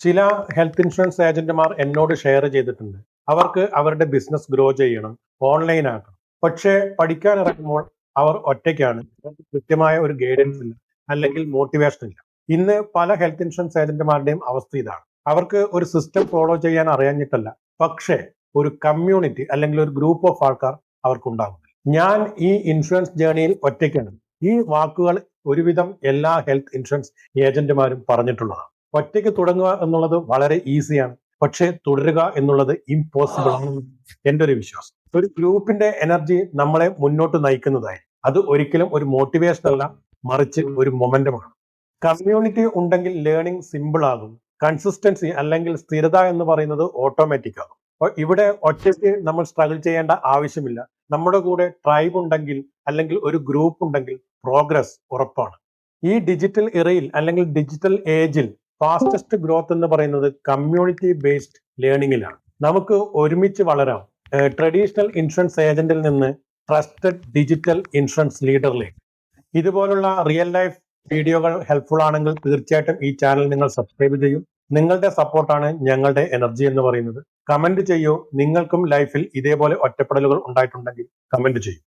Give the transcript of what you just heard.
ചില health insurance ഏജന്റുമാർ എന്നോട് ഷെയർ ചെയ്തിട്ടുണ്ട്. അവർക്ക് അവരുടെ ബിസിനസ് ഗ്രോ ചെയ്യണം, ഓൺലൈൻ ആക്കണം. പക്ഷേ പഠിക്കാൻ ഇറങ്ങുമ്പോൾ അവർ ഒറ്റയ്ക്കാണ്. അവർക്ക് കൃത്യമായ ഒരു ഗൈഡൻസ് ഇല്ല, അല്ലെങ്കിൽ മോട്ടിവേഷൻ ഇല്ല. ഇന്ന് പല ഹെൽത്ത് ഇൻഷുറൻസ് ഏജന്റുമാരുടെയും അവസ്ഥ ഇതാണ്. അവർക്ക് ഒരു സിസ്റ്റം ഫോളോ ചെയ്യാൻ അറിയാഞ്ഞിട്ടല്ല, പക്ഷേ ഒരു കമ്മ്യൂണിറ്റി അല്ലെങ്കിൽ ഒരു ഗ്രൂപ്പ് ഓഫ് ആൾക്കാർ അവർക്കുണ്ടാകും. ഞാൻ ഈ ഇൻഷുറൻസ് ജേണിയിൽ ഒറ്റയ്ക്കാണ്. ഈ വാക്കുകൾ ഒരുവിധം എല്ലാ ഹെൽത്ത് ഇൻഷുറൻസ് ഏജന്റുമാരും പറഞ്ഞിട്ടുള്ളതാണ്. ഒറ്റയ്ക്ക് തുടങ്ങുക എന്നുള്ളത് വളരെ ഈസിയാണ്, പക്ഷേ തുടരുക എന്നുള്ളത് ഇമ്പോസിബിൾ ആണ് എന്റെ ഒരു വിശ്വാസം. ഒരു ഗ്രൂപ്പിന്റെ എനർജി നമ്മളെ മുന്നോട്ട് നയിക്കുന്നതായി. അത് ഒരിക്കലും ഒരു മോട്ടിവേഷൻ അല്ല, മറിച്ച് ഒരു മൊമെന്റമാണ്. കമ്മ്യൂണിറ്റി ഉണ്ടെങ്കിൽ ലേണിംഗ് സിമ്പിൾ ആകും. കൺസിസ്റ്റൻസി അല്ലെങ്കിൽ സ്ഥിരത എന്ന് പറയുന്നത് ഓട്ടോമാറ്റിക് ആകും. അപ്പോൾ ഇവിടെ ഒറ്റയ്ക്ക് നമ്മൾ സ്ട്രഗിൾ ചെയ്യേണ്ട ആവശ്യമില്ല. നമ്മുടെ കൂടെ ട്രൈബ് ഉണ്ടെങ്കിൽ അല്ലെങ്കിൽ ഒരു ഗ്രൂപ്പ് ഉണ്ടെങ്കിൽ പ്രോഗ്രസ് ഉറപ്പാണ്. ഈ ഡിജിറ്റൽ ഇറയിൽ അല്ലെങ്കിൽ ഡിജിറ്റൽ ഏജിൽ ഫാസ്റ്റസ്റ്റ് ഗ്രോത്ത് എന്ന് പറയുന്നത് കമ്മ്യൂണിറ്റി ബേസ്ഡ് ലേണിംഗിലാണ്. നമുക്ക് ഒരുമിച്ച് വളരാം. ട്രഡീഷണൽ ഇൻഷുറൻസ് ഏജന്റിൽ നിന്ന് ട്രസ്റ്റഡ് ഡിജിറ്റൽ ഇൻഷുറൻസ് ലീഡറിലേക്ക്. ഇതുപോലുള്ള റിയൽ ലൈഫ് വീഡിയോകൾ ഹെൽപ്ഫുൾ ആണെങ്കിൽ തീർച്ചയായിട്ടും ഈ ചാനൽ നിങ്ങൾ സബ്സ്ക്രൈബ് ചെയ്യും. നിങ്ങളുടെ സപ്പോർട്ടാണ് ഞങ്ങളുടെ എനർജി എന്ന് പറയുന്നത്. കമന്റ് ചെയ്യൂ. നിങ്ങൾക്കും ലൈഫിൽ ഇതേപോലെ ഒറ്റപ്പെടലുകൾ ഉണ്ടായിട്ടുണ്ടെങ്കിൽ കമന്റ് ചെയ്യൂ.